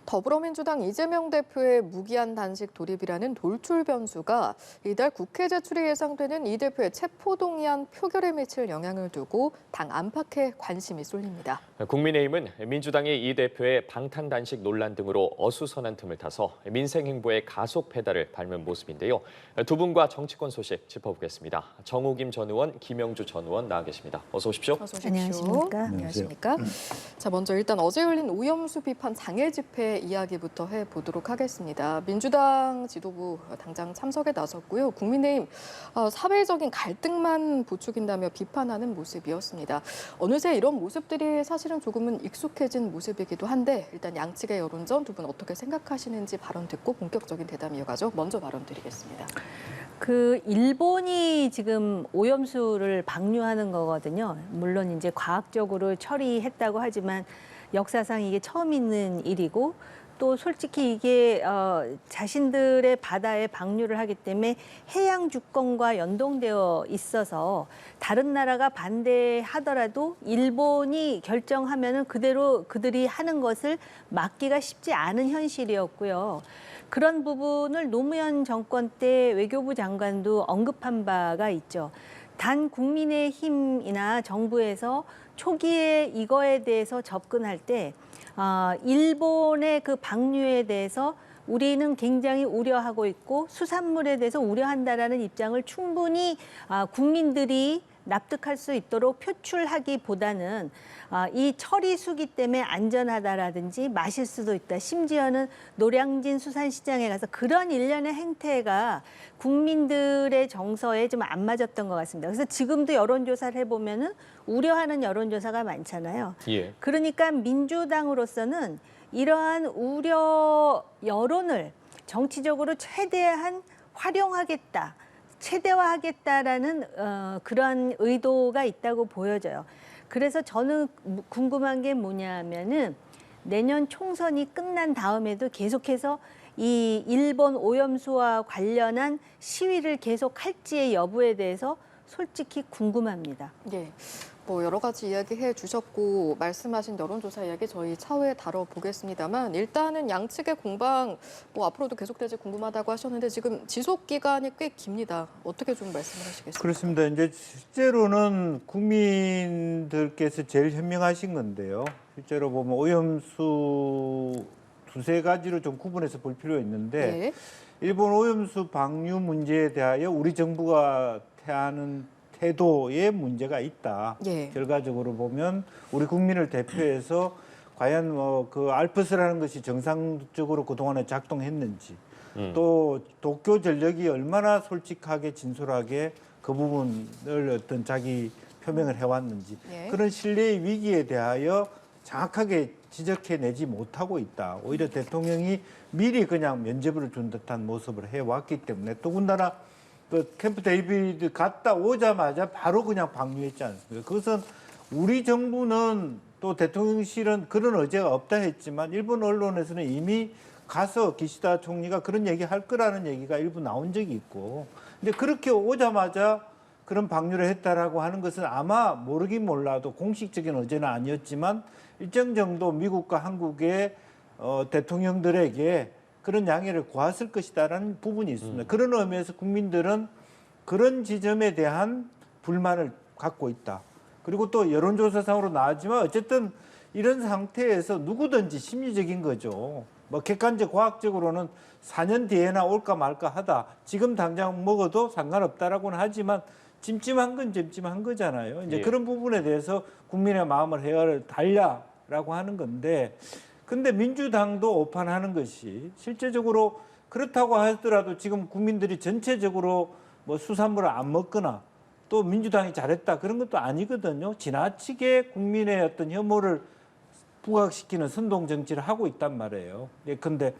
더불어민주당 이재명 대표의 무기한 단식 돌입이라는 돌출 변수가 이달 국회 제출이 예상되는 이 대표의 체포동의안 표결에 미칠 영향을 두고 당 안팎에 관심이 쏠립니다. 국민의힘은 민주당이 이 대표의 방탄 단식 논란 등으로 어수선한 틈을 타서 민생 행보의 가속 페달을 밟는 모습인데요. 두 분과 정치권 소식 짚어보겠습니다. 정우김 전 의원, 김영주 전 의원 나와 계십니다. 어서 오십시오. 어서 오십시오. 안녕하십니까? 안녕하십니까? 자, 먼저 일단 어제 열린 오염수 비판 장애 집회 이야기부터 해보도록 하겠습니다. 민주당 지도부 당장 참석에 나섰고요. 국민의힘 사회적인 갈등만 부추긴다며 비판하는 모습이었습니다. 어느새 이런 모습들이 사실은 조금은 익숙해진 모습이기도 한데 일단 양측의 여론전 두 분 어떻게 생각하시는지 발언 듣고 본격적인 대담 이어가죠. 먼저 발언 드리겠습니다. 일본이 지금 오염수를 방류하는 거거든요. 물론 이제 과학적으로 처리했다고 하지만 역사상 이게 처음 있는 일이고 또 솔직히 이게 자신들의 바다에 방류를 하기 때문에 해양 주권과 연동되어 있어서 다른 나라가 반대하더라도 일본이 결정하면은 그대로 그들이 하는 것을 막기가 쉽지 않은 현실이었고요. 그런 부분을 노무현 정권 때 외교부 장관도 언급한 바가 있죠. 단 국민의힘이나 정부에서 초기에 이거에 대해서 접근할 때 일본의 그 방류에 대해서 우리는 굉장히 우려하고 있고 수산물에 대해서 우려한다라는 입장을 충분히 국민들이 납득할 수 있도록 표출하기보다는 이 처리수기 때문에 안전하다라든지 마실 수도 있다. 심지어는 노량진 수산시장에 가서 그런 일련의 행태가 국민들의 정서에 좀 안 맞았던 것 같습니다. 그래서 지금도 여론조사를 해보면은 우려하는 여론조사가 많잖아요. 예. 그러니까 민주당으로서는 이러한 우려 여론을 정치적으로 최대한 활용하겠다. 최대화하겠다라는 그런 의도가 있다고 보여져요. 그래서 저는 궁금한 게 뭐냐면은 내년 총선이 끝난 다음에도 계속해서 이 일본 오염수와 관련한 시위를 계속할지의 여부에 대해서 솔직히 궁금합니다. 예. 여러 가지 이야기해 주셨고 말씀하신 여론조사 이야기 저희 차후에 다뤄보겠습니다만 일단은 양측의 공방 앞으로도 계속될지 궁금하다고 하셨는데 지금 지속 기간이 꽤 깁니다. 어떻게 좀 말씀을 하시겠습니까? 그렇습니다. 이제 실제로는 국민들께서 제일 현명하신 건데요. 실제로 보면 오염수 두세 가지로 좀 구분해서 볼 필요가 있는데 네. 일본 오염수 방류 문제에 대하여 우리 정부가 태하는 태도에 문제가 있다. 예. 결과적으로 보면 우리 국민을 대표해서 과연 그 알프스라는 것이 정상적으로 그동안에 작동했는지 또 도쿄 전력이 얼마나 솔직하게 진솔하게 그 부분을 어떤 자기 표명을 해왔는지 예. 그런 신뢰의 위기에 대하여 정확하게 지적해내지 못하고 있다. 오히려 대통령이 미리 그냥 면죄부를 준 듯한 모습을 해왔기 때문에 더군다나 그 캠프 데이비드 갔다 오자마자 바로 그냥 방류했지 않습니까? 그것은 우리 정부는 또 대통령실은 그런 의제가 없다 했지만 일본 언론에서는 이미 가서 기시다 총리가 그런 얘기 할 거라는 얘기가 일부 나온 적이 있고 근데 그렇게 오자마자 그런 방류를 했다라고 하는 것은 아마 모르긴 몰라도 공식적인 의제는 아니었지만 일정 정도 미국과 한국의 대통령들에게 그런 양해를 구했을 것이다라는 부분이 있습니다. 그런 의미에서 국민들은 그런 지점에 대한 불만을 갖고 있다. 그리고 또 여론조사상으로 나왔지만 어쨌든 이런 상태에서 누구든지 심리적인 거죠. 객관적 과학적으로는 4년 뒤에나 올까 말까 하다. 지금 당장 먹어도 상관없다라고는 하지만 찜찜한 건 찜찜한 거잖아요. 이제 예. 그런 부분에 대해서 국민의 마음을 헤아려 달라라고 하는 건데 근데 민주당도 오판하는 것이 실제적으로 그렇다고 하더라도 지금 국민들이 전체적으로 수산물을 안 먹거나 또 민주당이 잘했다 그런 것도 아니거든요. 지나치게 국민의 어떤 혐오를 부각시키는 선동 정치를 하고 있단 말이에요. 근데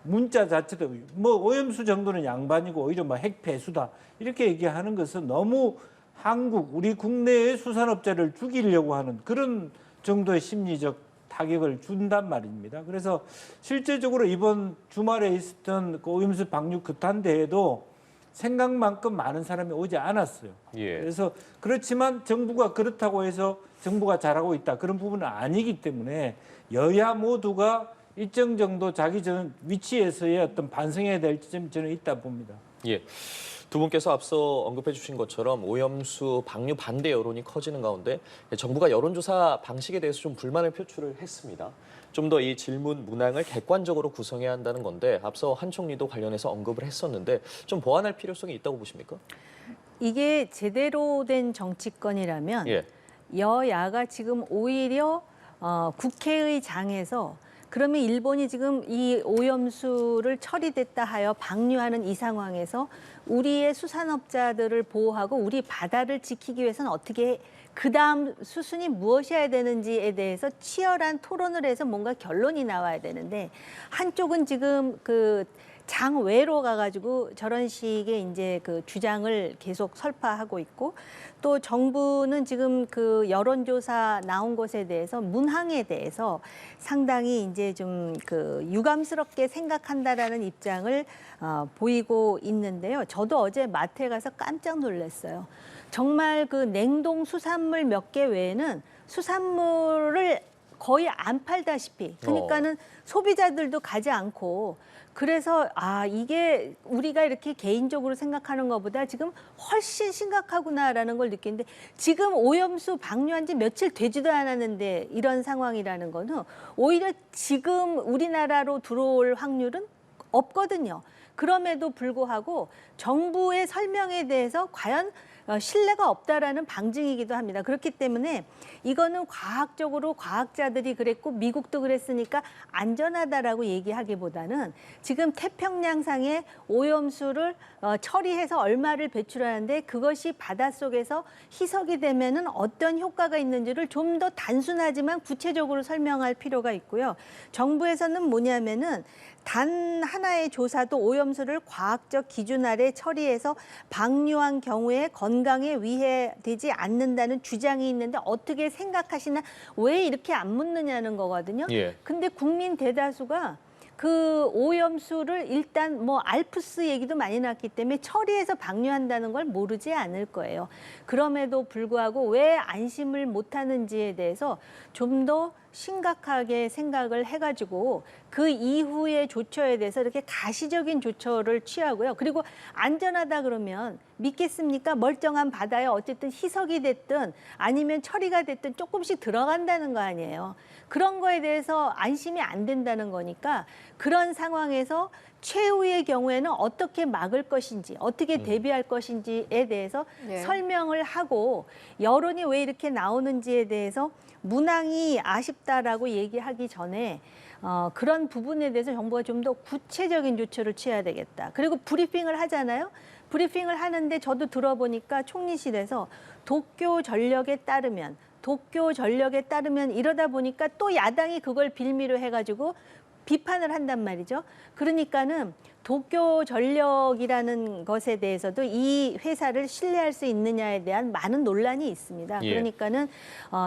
문자 자체도 오염수 정도는 양반이고 오히려 핵폐수다 이렇게 얘기하는 것은 너무 한국 우리 국내의 수산업자를 죽이려고 하는 그런 정도의 심리적 타격을 준단 말입니다. 그래서 실제적으로 이번 주말에 있었던 그 오염수 방류 극한대회도 생각만큼 많은 사람이 오지 않았어요. 예. 그래서 그렇지만 정부가 그렇다고 해서 정부가 잘하고 있다 그런 부분은 아니기 때문에 여야 모두가 일정 정도 자기 전 위치에서의 어떤 반성해야 될 지점이 저는 있다 봅니다. 예. 두 분께서 앞서 언급해 주신 것처럼 오염수 방류 반대 여론이 커지는 가운데 정부가 여론조사 방식에 대해서 좀 불만을 표출을 했습니다. 좀 더 이 질문 문항을 객관적으로 구성해야 한다는 건데 앞서 한 총리도 관련해서 언급을 했었는데 좀 보완할 필요성이 있다고 보십니까? 이게 제대로 된 정치권이라면 예. 여야가 지금 오히려 국회의 장에서 그러면 일본이 지금 이 오염수를 처리됐다 하여 방류하는 이 상황에서 우리의 수산업자들을 보호하고 우리 바다를 지키기 위해서는 어떻게 그다음 수순이 무엇이어야 되는지에 대해서 치열한 토론을 해서 뭔가 결론이 나와야 되는데 한쪽은 지금 그 장외로 가가지고 저런 식의 이제 그 주장을 계속 설파하고 있고 또 정부는 지금 그 여론조사 나온 것에 대해서 문항에 대해서 상당히 이제 좀 그 유감스럽게 생각한다라는 입장을 보이고 있는데요. 저도 어제 마트에 가서 깜짝 놀랐어요. 정말 그 냉동 수산물 몇 개 외에는 수산물을 거의 안 팔다시피 그러니까는 소비자들도 가지 않고 그래서 이게 우리가 이렇게 개인적으로 생각하는 것보다 지금 훨씬 심각하구나라는 걸 느끼는데 지금 오염수 방류한 지 며칠 되지도 않았는데 이런 상황이라는 거는 오히려 지금 우리나라로 들어올 확률은 없거든요. 그럼에도 불구하고 정부의 설명에 대해서 과연 신뢰가 없다라는 방증이기도 합니다. 그렇기 때문에 이거는 과학적으로 과학자들이 그랬고 미국도 그랬으니까 안전하다라고 얘기하기보다는 지금 태평양상에 오염수를 처리해서 얼마를 배출하는데 그것이 바닷속에서 희석이 되면은 어떤 효과가 있는지를 좀 더 단순하지만 구체적으로 설명할 필요가 있고요. 정부에서는 뭐냐면은 단 하나의 조사도 오염수를 과학적 기준 아래 처리해서 방류한 경우에 건강에 위해되지 않는다는 주장이 있는데 어떻게 생각하시나 왜 이렇게 안 묻느냐는 거거든요. 예. 근데 국민 대다수가 그 오염수를 일단 뭐 알프스 얘기도 많이 났기 때문에 처리해서 방류한다는 걸 모르지 않을 거예요. 그럼에도 불구하고 왜 안심을 못하는지에 대해서 좀 더 심각하게 생각을 해가지고 그 이후의 조처에 대해서 이렇게 가시적인 조처를 취하고요. 그리고 안전하다 그러면 믿겠습니까? 멀쩡한 바다에 어쨌든 희석이 됐든 아니면 처리가 됐든 조금씩 들어간다는 거 아니에요. 그런 거에 대해서 안심이 안 된다는 거니까 그런 상황에서 최후의 경우에는 어떻게 막을 것인지 어떻게 대비할 것인지에 대해서 예. 설명을 하고 여론이 왜 이렇게 나오는지에 대해서 문항이 아쉽다라고 얘기하기 전에 그런 부분에 대해서 정부가 좀 더 구체적인 조처를 취해야 되겠다. 그리고 브리핑을 하잖아요. 브리핑을 하는데 저도 들어보니까 총리실에서 도쿄 전력에 따르면 이러다 보니까 또 야당이 그걸 빌미로 해가지고 비판을 한단 말이죠. 그러니까는 도쿄 전력이라는 것에 대해서도 이 회사를 신뢰할 수 있느냐에 대한 많은 논란이 있습니다. 예. 그러니까는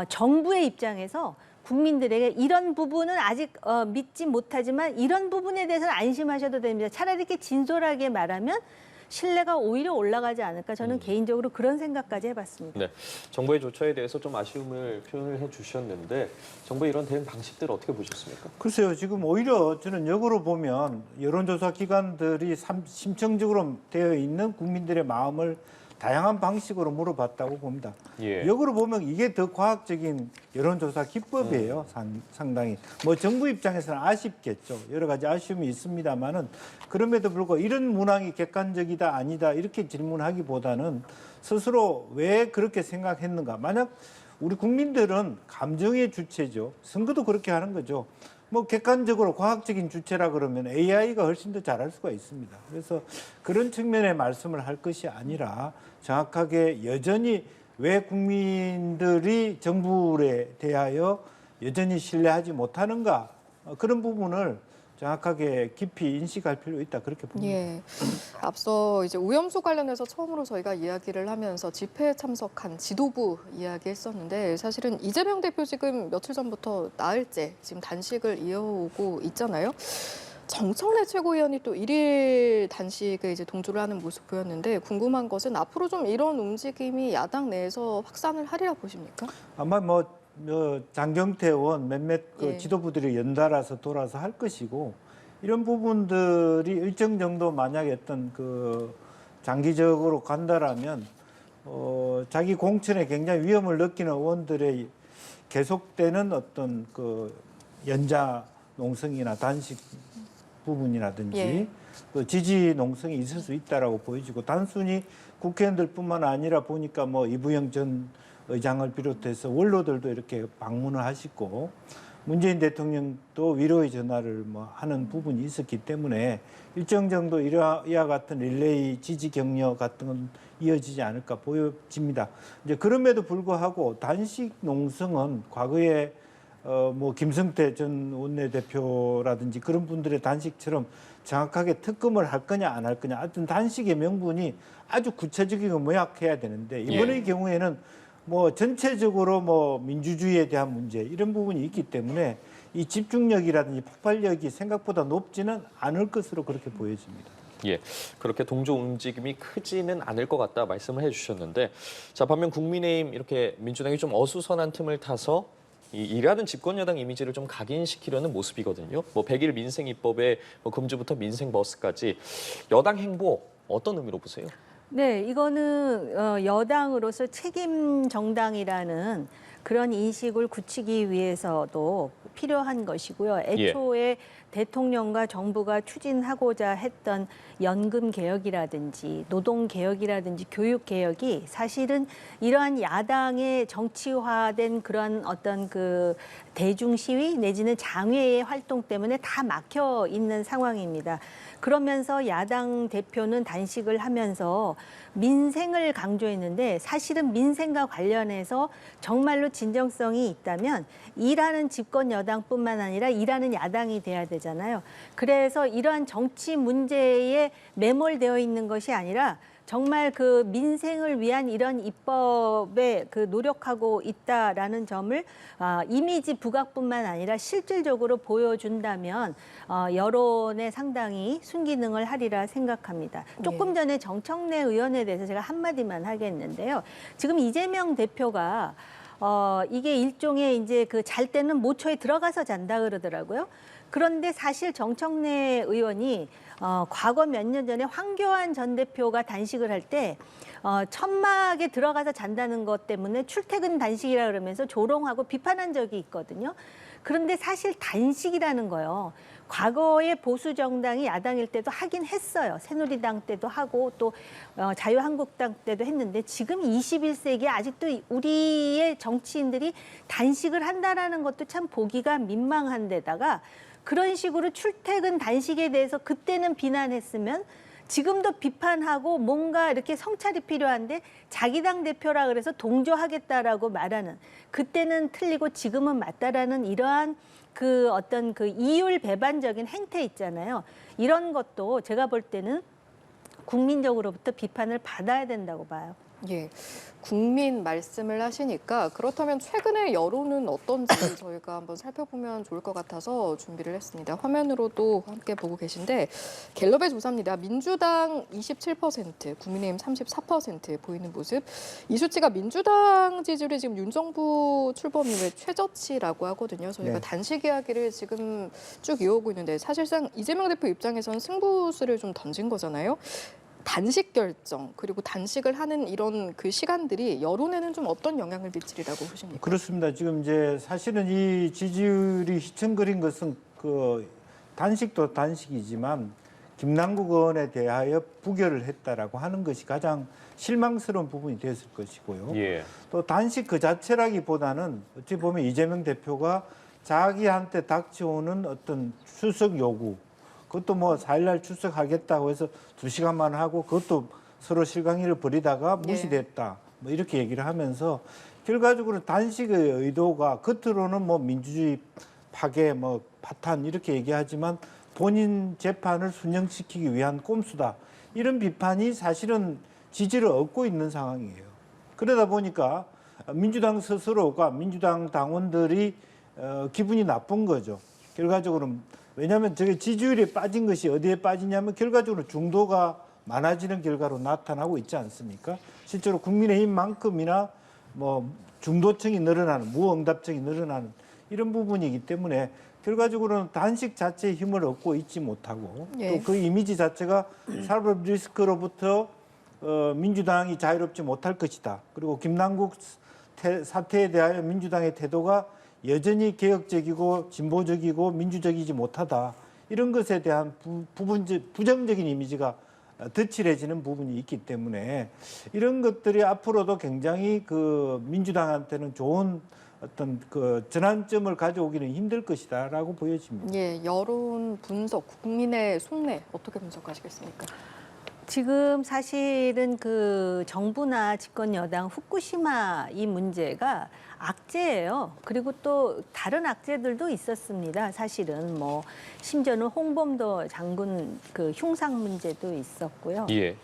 정부의 입장에서 국민들에게 이런 부분은 아직 믿지 못하지만 이런 부분에 대해서는 안심하셔도 됩니다. 차라리 이렇게 진솔하게 말하면 신뢰가 오히려 올라가지 않을까 저는 개인적으로 그런 생각까지 해봤습니다. 네, 정부의 조처에 대해서 좀 아쉬움을 표현을 해주셨는데 정부의 이런 대응 방식들을 어떻게 보셨습니까? 글쎄요, 지금 오히려 저는 역으로 보면 여론조사 기관들이 심층적으로 되어 있는 국민들의 마음을 다양한 방식으로 물어봤다고 봅니다. 예. 역으로 보면 이게 더 과학적인 여론조사 기법이에요, 상당히. 뭐 정부 입장에서는 아쉽겠죠. 여러 가지 아쉬움이 있습니다만은 그럼에도 불구하고 이런 문항이 객관적이다 아니다 이렇게 질문하기보다는 스스로 왜 그렇게 생각했는가. 만약 우리 국민들은 감정의 주체죠. 선거도 그렇게 하는 거죠. 뭐 객관적으로 과학적인 주체라 그러면 AI가 훨씬 더 잘할 수가 있습니다. 그래서 그런 측면의 말씀을 할 것이 아니라 정확하게 여전히 왜 국민들이 정부에 대하여 여전히 신뢰하지 못하는가 그런 부분을 정확하게 깊이 인식할 필요 있다 그렇게 봅니다. 예. 앞서 이제 오염수 관련해서 처음으로 저희가 이야기를 하면서 집회에 참석한 지도부 이야기했었는데 사실은 이재명 대표 지금 며칠 전부터 나흘째 지금 단식을 이어오고 있잖아요. 정청래 최고위원이 또 1일 단식에 이제 동조를 하는 모습 보였는데 궁금한 것은 앞으로 좀 이런 움직임이 야당 내에서 확산을 하리라 보십니까? 아마 뭐 장경태 의원 몇몇 그 예. 지도부들이 연달아서 돌아서 할 것이고 이런 부분들이 일정 정도 만약에 어떤 그 장기적으로 간다라면 자기 공천에 굉장히 위험을 느끼는 의원들의 계속되는 어떤 그 연자 농성이나 단식 부분이라든지 예. 또 지지 농성이 있을 수 있다라고 보여지고 단순히 국회의원들뿐만 아니라 보니까 뭐 이부영 전 의장을 비롯해서 원로들도 이렇게 방문을 하시고 문재인 대통령도 위로의 전화를 뭐 하는 부분이 있었기 때문에 일정 정도 이와 같은 릴레이 지지 격려 같은 건 이어지지 않을까 보여집니다. 이제 그럼에도 불구하고 단식 농성은 과거에 뭐 김성태 전 원내대표라든지 그런 분들의 단식처럼 정확하게 특검을 할 거냐 안 할 거냐 하여튼 단식의 명분이 아주 구체적이고 명확해야 되는데 이번의 경우에는 뭐 전체적으로 뭐 민주주의에 대한 문제 이런 부분이 있기 때문에 이 집중력이라든지 폭발력이 생각보다 높지는 않을 것으로 그렇게 보여집니다. 예, 그렇게 동조 움직임이 크지는 않을 것 같다 말씀을 해주셨는데, 자 반면 국민의힘 이렇게 민주당이 좀 어수선한 틈을 타서 이 일하는 집권 여당 이미지를 좀 각인시키려는 모습이거든요. 뭐 100일 민생 입법에 뭐 금주부터 민생 버스까지 여당 행보 어떤 의미로 보세요? 네, 이거는 여당으로서 책임 정당이라는 그런 인식을 굳히기 위해서도 필요한 것이고요. 애초에 대통령과 정부가 추진하고자 했던 연금 개혁이라든지 노동 개혁이라든지 교육 개혁이 사실은 이러한 야당의 정치화된 그런 어떤 그 대중 시위 내지는 장외의 활동 때문에 다 막혀 있는 상황입니다. 그러면서 야당 대표는 단식을 하면서 민생을 강조했는데 사실은 민생과 관련해서 정말로 진정성이 있다면 일하는 집권 여당뿐만 아니라 일하는 야당이 돼야 되잖아요. 그래서 이러한 정치 문제에 매몰되어 있는 것이 아니라 정말 그 민생을 위한 이런 입법에 그 노력하고 있다라는 점을 이미지 부각뿐만 아니라 실질적으로 보여준다면 여론에 상당히 순기능을 하리라 생각합니다. 조금 전에 정청래 의원에 대해서 제가 한마디만 하겠는데요. 지금 이재명 대표가 이게 일종의 이제 그 잘 때는 모처에 들어가서 잔다 그러더라고요. 그런데 사실 정청래 의원이 과거 몇 년 전에 황교안 전 대표가 단식을 할 때 천막에 들어가서 잔다는 것 때문에 출퇴근 단식이라 그러면서 조롱하고 비판한 적이 있거든요. 그런데 사실 단식이라는 거요. 과거에 보수 정당이 야당일 때도 하긴 했어요. 새누리당 때도 하고 또 자유한국당 때도 했는데 지금 21세기에 아직도 우리의 정치인들이 단식을 한다라는 것도 참 보기가 민망한 데다가 그런 식으로 출퇴근 단식에 대해서 그때는 비난했으면 지금도 비판하고 뭔가 이렇게 성찰이 필요한데 자기 당 대표라 그래서 동조하겠다라고 말하는 그때는 틀리고 지금은 맞다라는 이러한 그 어떤 그 이율 배반적인 행태 있잖아요. 이런 것도 제가 볼 때는 국민적으로부터 비판을 받아야 된다고 봐요. 예, 국민 말씀을 하시니까 그렇다면 최근의 여론은 어떤지 저희가 한번 살펴보면 좋을 것 같아서 준비를 했습니다. 화면으로도 함께 보고 계신데 갤럽의 조사입니다. 민주당 27%, 국민의힘 34% 보이는 모습. 이 수치가 민주당 지지율이 지금 윤 정부 출범 이후에 최저치라고 하거든요. 저희가 네. 단식 이야기를 지금 쭉 이어오고 있는데 사실상 이재명 대표 입장에서는 승부수를 좀 던진 거잖아요. 단식 결정 그리고 단식을 하는 이런 그 시간들이 여론에는 좀 어떤 영향을 미치리라고 보십니까? 그렇습니다. 지금 이제 사실은 이 지지율이 휘청거린 것은 그 단식도 단식이지만 김남국 의원에 대하여 부결을 했다라고 하는 것이 가장 실망스러운 부분이 됐을 것이고요. 예. 또 단식 그 자체라기보다는 어찌 보면 이재명 대표가 자기한테 닥쳐오는 어떤 출석 요구 그것도 뭐 4일날 출석하겠다고 해서 2시간만 하고 그것도 서로 실강의를 벌이다가 무시됐다. 뭐 이렇게 얘기를 하면서 결과적으로 단식의 의도가 겉으로는 뭐 민주주의 파괴, 뭐 파탄 이렇게 얘기하지만 본인 재판을 순영시키기 위한 꼼수다. 이런 비판이 사실은 지지를 얻고 있는 상황이에요. 그러다 보니까 민주당 스스로가 민주당 당원들이 기분이 나쁜 거죠. 결과적으로 왜냐하면 저게 지지율이 빠진 것이 어디에 빠지냐면 결과적으로 중도가 많아지는 결과로 나타나고 있지 않습니까? 실제로 국민의힘만큼이나 뭐 중도층이 늘어나는 무응답층이 늘어나는 이런 부분이기 때문에 결과적으로는 단식 자체의 힘을 얻고 있지 못하고 예. 또 그 이미지 자체가 사법 리스크로부터 민주당이 자유롭지 못할 것이다. 그리고 김남국 사태에 대하여 민주당의 태도가 여전히 개혁적이고 진보적이고 민주적이지 못하다. 이런 것에 대한 부정적인 이미지가 덧칠해지는 부분이 있기 때문에 이런 것들이 앞으로도 굉장히 그 민주당한테는 좋은 어떤 그 전환점을 가져오기는 힘들 것이다라고 보여집니다. 예, 여론 분석, 국민의 속내 어떻게 분석하시겠습니까? 지금 사실은 그 정부나 집권 여당 후쿠시마 이 문제가 악재예요. 그리고 또 다른 악재들도 있었습니다. 사실은 뭐 심지어는 홍범도 장군 그 흉상 문제도 있었고요. 예.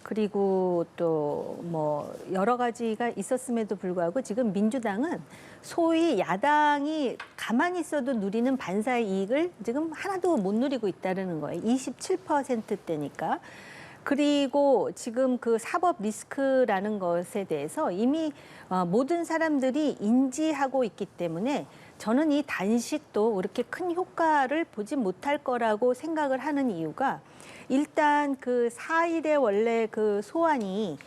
그리고 또 뭐 여러 가지가 있었음에도 불구하고 지금 민주당은 소위 야당이 가만히 있어도 누리는 반사의 이익을 지금 하나도 못 누리고 있다는 거예요. 27%대니까. 그리고 지금 그 사법 리스크라는 것에 대해서 이미 모든 사람들이 인지하고 있기 때문에 저는 이 단식도 그렇게 큰 효과를 보지 못할 거라고 생각을 하는 이유가 일단 그 4일에 원래 그 소환이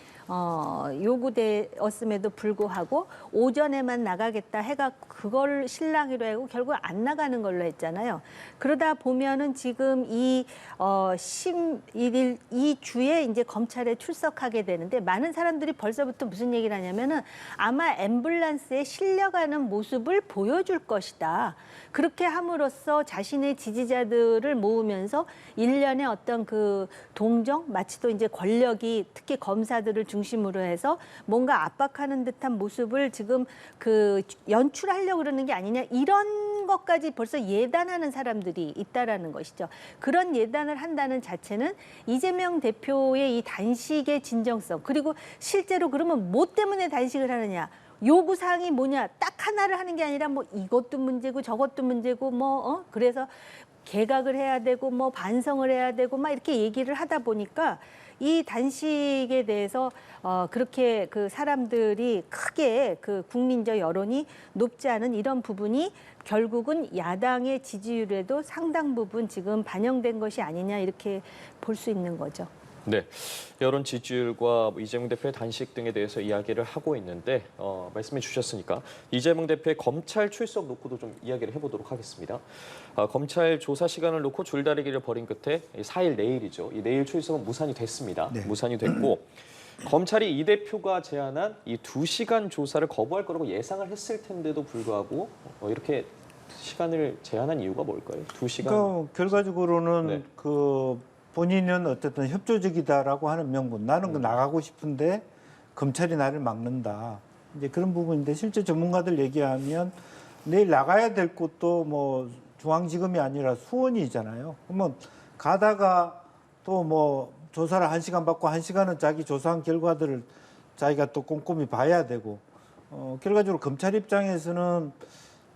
요구되었음에도 불구하고 오전에만 나가겠다 해가 그걸 실랑이로 하고 결국 안 나가는 걸로 했잖아요. 그러다 보면은 지금 이 11일 이 주에 이제 검찰에 출석하게 되는데 많은 사람들이 벌써부터 무슨 얘기를 하냐면은 아마 앰뷸런스에 실려가는 모습을 보여줄 것이다. 그렇게 함으로써 자신의 지지자들을 모으면서 일련의 어떤 그 동정, 마치 또 이제 권력이 특히 검사들을 중심으로 해서 뭔가 압박하는 듯한 모습을 지금 그 연출하려고 그러는 게 아니냐 이런 것까지 벌써 예단하는 사람들이 있다라는 것이죠. 그런 예단을 한다는 자체는 이재명 대표의 이 단식의 진정성 그리고 실제로 그러면 뭐 때문에 단식을 하느냐. 요구사항이 뭐냐 딱 하나를 하는 게 아니라 뭐 이것도 문제고 저것도 문제고 그래서 개각을 해야 되고 뭐 반성을 해야 되고 막 이렇게 얘기를 하다 보니까 이 단식에 대해서 그렇게 그 사람들이 크게 그 국민적 여론이 높지 않은 이런 부분이 결국은 야당의 지지율에도 상당 부분 지금 반영된 것이 아니냐 이렇게 볼 수 있는 거죠. 네, 여론 지지율과 이재명 대표의 단식 등에 대해서 이야기를 하고 있는데 말씀해 주셨으니까 이재명 대표의 검찰 출석 놓고도 좀 이야기를 해보도록 하겠습니다. 검찰 조사 시간을 놓고 줄다리기를 벌인 끝에 4일 내일이죠. 이 내일 출석은 무산이 됐습니다. 네. 무산이 됐고 검찰이 이 대표가 제안한 이 2시간 조사를 거부할 거라고 예상을 했을 텐데도 불구하고 이렇게 시간을 제한한 이유가 뭘까요? 2시간? 그러니까 결과적으로는 네. 그 본인은 어쨌든 협조적이다라고 하는 명분, 나는 그 나가고 싶은데 검찰이 나를 막는다. 이제 그런 부분인데 실제 전문가들 얘기하면 내일 나가야 될 곳도 뭐 중앙지검이 아니라 수원이잖아요. 그러면 가다가 또 뭐 조사를 1시간 받고 1시간은 자기 조사한 결과들을 자기가 또 꼼꼼히 봐야 되고 결과적으로 검찰 입장에서는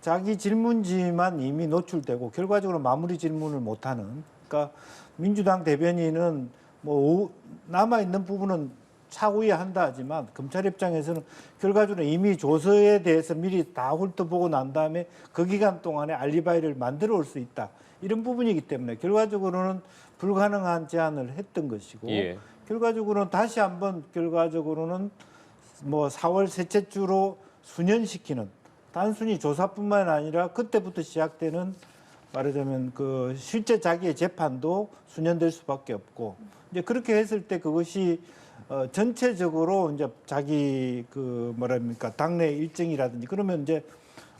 자기 질문지만 이미 노출되고 결과적으로 마무리 질문을 못하는 그러니까 민주당 대변인은 뭐 남아 있는 부분은 차후에 한다 하지만 검찰 입장에서는 결과적으로 이미 조서에 대해서 미리 다 훑어보고 난 다음에 그 기간 동안에 알리바이를 만들어 올 수 있다. 이런 부분이기 때문에 결과적으로는 불가능한 제안을 했던 것이고 예. 결과적으로는 다시 한번 결과적으로는 뭐 4월 셋째 주로 수년시키는 단순히 조사뿐만 아니라 그때부터 시작되는 말하자면 그 실제 자기의 재판도 수년될 수밖에 없고 이제 그렇게 했을 때 그것이 전체적으로 이제 자기 그 뭐랍니까 당내 일정이라든지 그러면 이제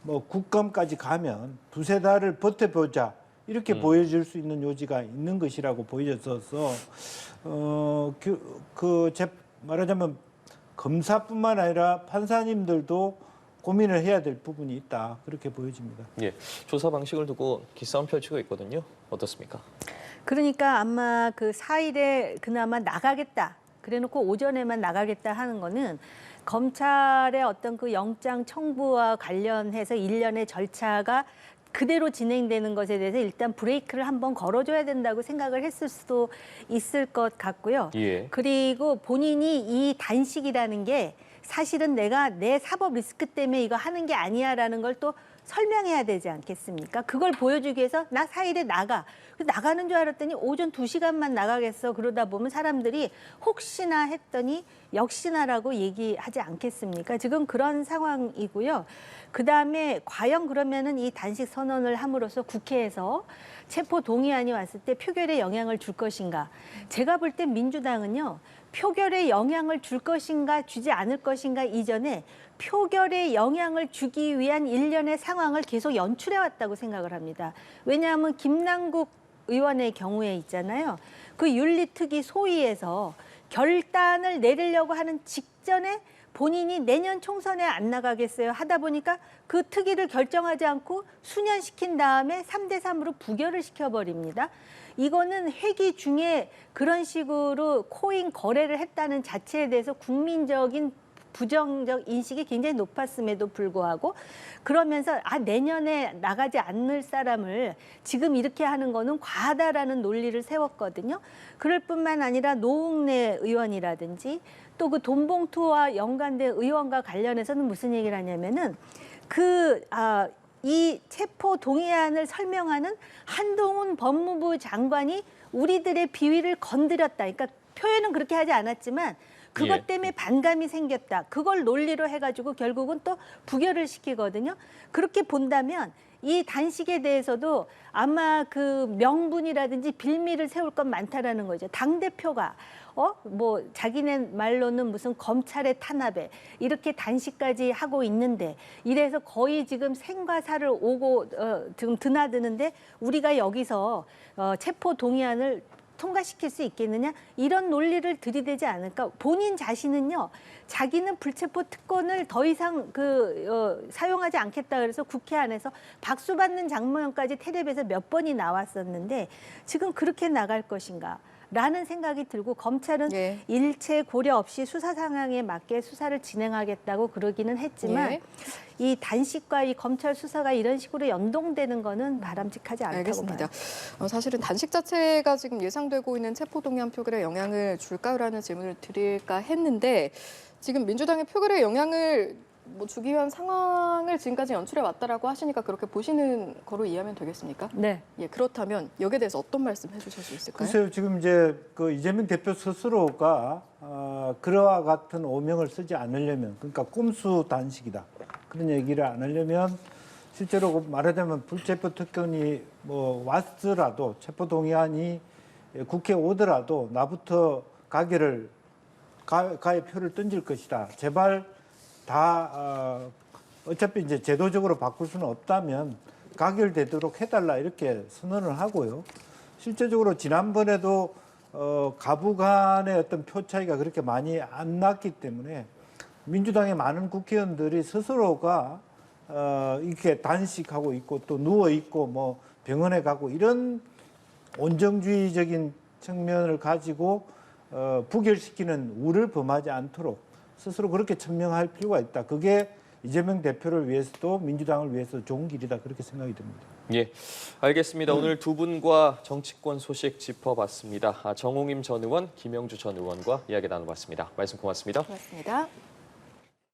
뭐 국감까지 가면 두세 달을 버텨보자 이렇게 보여줄 수 있는 요지가 있는 것이라고 보여져서 말하자면 검사뿐만 아니라 판사님들도 고민을 해야 될 부분이 있다 그렇게 보여집니다. 예, 조사 방식을 두고 기싸움 펼치고 있거든요. 어떻습니까? 그러니까 아마 그 4일에 그나마 나가겠다. 그래놓고 오전에만 나가겠다 하는 거는 검찰의 어떤 그 영장 청구와 관련해서 일련의 절차가 그대로 진행되는 것에 대해서 일단 브레이크를 한번 걸어줘야 된다고 생각을 했을 수도 있을 것 같고요. 예. 그리고 본인이 이 단식이라는 게 사실은 내가 내 사법 리스크 때문에 이거 하는 게 아니야라는 걸 또 설명해야 되지 않겠습니까? 그걸 보여주기 위해서 나 4일에 나가. 나가는 줄 알았더니 오전 2시간만 나가겠어. 그러다 보면 사람들이 혹시나 했더니 역시나라고 얘기하지 않겠습니까? 지금 그런 상황이고요. 그다음에 과연 그러면은 이 단식 선언을 함으로써 국회에서 체포 동의안이 왔을 때 표결에 영향을 줄 것인가? 제가 볼 때 민주당은요. 표결에 영향을 줄 것인가 주지 않을 것인가 이전에 표결에 영향을 주기 위한 일련의 상황을 계속 연출해 왔다고 생각을 합니다. 왜냐하면 김남국 의원의 경우에 있잖아요. 그 윤리특위 소위에서 결단을 내리려고 하는 직전에 본인이 내년 총선에 안 나가겠어요 하다 보니까 그 특위를 결정하지 않고 수년시킨 다음에 3대3으로 부결을 시켜버립니다. 이거는 회기 중에 그런 식으로 코인 거래를 했다는 자체에 대해서 국민적인 부정적 인식이 굉장히 높았음에도 불구하고 그러면서 내년에 나가지 않을 사람을 지금 이렇게 하는 거는 과하다라는 논리를 세웠거든요. 그럴 뿐만 아니라 노웅래 의원이라든지 또 그 돈봉투와 연관된 의원과 관련해서는 무슨 얘기를 하냐면은 이 체포 동의안을 설명하는 한동훈 법무부 장관이 우리들의 비위를 건드렸다. 그러니까 표현은 그렇게 하지 않았지만 그것 때문에 반감이 생겼다. 그걸 논리로 해가지고 결국은 또 부결을 시키거든요. 그렇게 본다면 이 단식에 대해서도 아마 그 명분이라든지 빌미를 세울 건 많다라는 거죠. 당대표가 자기네 말로는 무슨 검찰의 탄압에 이렇게 단식까지 하고 있는데 이래서 거의 지금 생과 사를 오고 지금 드나드는데 우리가 여기서 체포 동의안을 통과시킬 수 있겠느냐 이런 논리를 들이대지 않을까. 본인 자신은요 자기는 불체포 특권을 더 이상 사용하지 않겠다 그래서 국회 안에서 박수 받는 장면까지 텔레비에서 몇 번이 나왔었는데 지금 그렇게 나갈 것인가 라는 생각이 들고 검찰은 일체 고려 없이 수사 상황에 맞게 수사를 진행하겠다고 그러기는 했지만 이 단식과 이 검찰 수사가 이런 식으로 연동되는 거는 바람직하지 않다고 알겠습니다. 봐요. 사실은 단식 자체가 지금 예상되고 있는 체포동의안 표결에 영향을 줄까라는 질문을 드릴까 했는데 지금 민주당의 표결에 영향을 주기 위한 상황을 지금까지 연출해 왔다라고 하시니까 그렇게 보시는 거로 이해하면 되겠습니까? 네. 그렇다면 여기에 대해서 어떤 말씀 해주실 수 있을까요? 글쎄요, 지금 이제 그 이재명 대표 스스로가 그와 같은 오명을 쓰지 않으려면, 그러니까 꼼수 단식이다 그런 얘기를 안 하려면 실제로 말하자면 불체포 특권이 왔더라도 체포 동의안이 국회에 오더라도 나부터 가의 표를 던질 것이다. 제발 다 어차피 이제 제도적으로 바꿀 수는 없다면 가결되도록 해달라 이렇게 선언을 하고요. 실제적으로 지난번에도 가부 간의 어떤 표 차이가 그렇게 많이 안 났기 때문에 민주당의 많은 국회의원들이 스스로가 이렇게 단식하고 있고 또 누워 있고 병원에 가고 이런 온정주의적인 측면을 가지고 부결시키는 우를 범하지 않도록 스스로 그렇게 천명할 필요가 있다. 그게 이재명 대표를 위해서도 민주당을 위해서 좋은 길이다. 그렇게 생각이 듭니다. 예, 알겠습니다. 오늘 두 분과 정치권 소식 짚어봤습니다. 정홍임 전 의원, 김영주 전 의원과 이야기 나눠봤습니다. 말씀 고맙습니다. 고맙습니다.